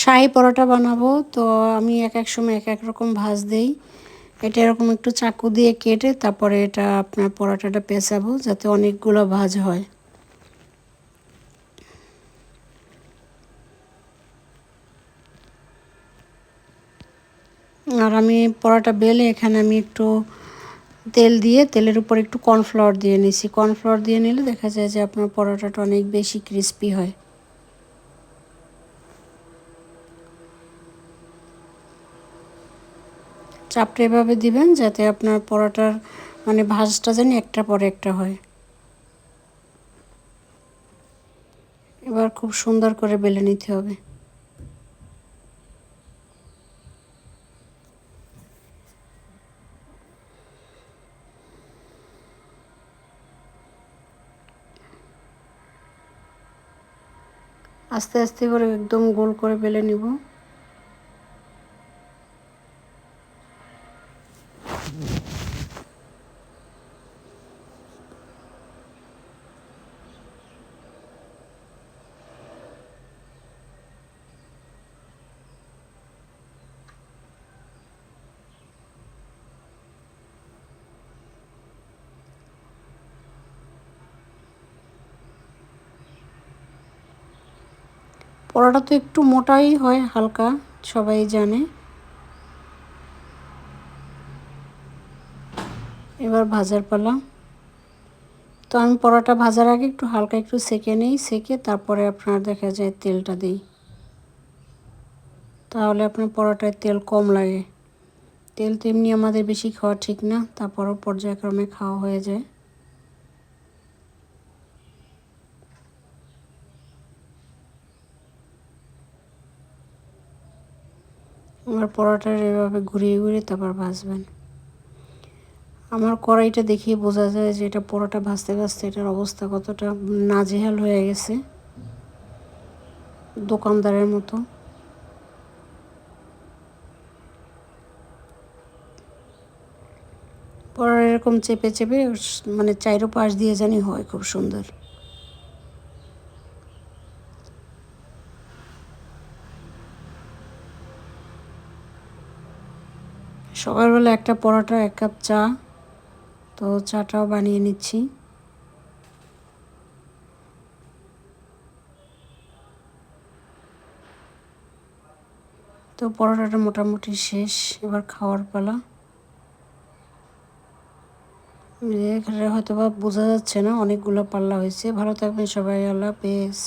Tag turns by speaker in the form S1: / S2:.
S1: শাহী পরোটা বানাবো, তো আমি এক এক সময় এক এক রকম ভাজ দেই। এটা এরকম একটু চাকু দিয়ে কেটে তারপরে এটা আপনার পরোটাটা পেঁচাবো যাতে অনেকগুলো ভাজ হয়। আর আমি পরোটা বেলে এখানে আমি একটু তেল দিয়ে তেলের উপর একটু কর্নফ্লাওয়ার দিয়ে নিছি। কর্নফ্লাওয়ার দিয়ে নিলে দেখা যায় যে আপনার পরোটাটা অনেক বেশি ক্রিস্পি হয়। চাপটা এভাবে দিবেন যাতে আপনার পরোটার মানে ভাজটা যেন একটার পর একটা হয়। এবার খুব সুন্দর করে বেলে নিতে হবে। আস্তে আস্তে করে একদম গোল করে বেলে নিব। পরোটা তো একটু মোটাই হয়, হালকা, সবাই জানে। এবার ভাজার পালা। তো আমি পরোটা ভাজার আগে একটু হালকা একটু সেঁকে নিই, সেঁকে তারপরে আপনার দেখা যায় তেলটা দিই, তাহলে আপনার পরোটায় তেল কম লাগে। তেল তো এমনি আমাদের বেশি খাওয়া ঠিক না, তারপরও পর্যায়ক্রমে খাওয়া হয়ে যায়। আমার পরোটার এভাবে ঘুরিয়ে ঘুরিয়ে তারপর ভাজবেন। আমার কড়াইটা দেখিয়ে বোঝা যায় যে এটা পরোটা ভাজতে ভাজতে এটার অবস্থা কতটা নাজেহাল হয়ে গেছে, দোকানদারের মতো। পরোটা এরকম চেপে চেপে মানে চাইরো পাশ দিয়ে জানি হয় খুব সুন্দর। সকালবেলা একটা পরোটা, 1 কাপ চা, তো চাটাও বানিয়ে নিচ্ছি। তো পরোটাটা মোটামুটি শেষ, এবার খাওয়ার পালা। এখানে হয়তো বা বোঝা যাচ্ছে না, অনেকগুলো পাল্লা হয়েছে। ভালো থাকবেন সবাই, আল্লাহ হাফেজ।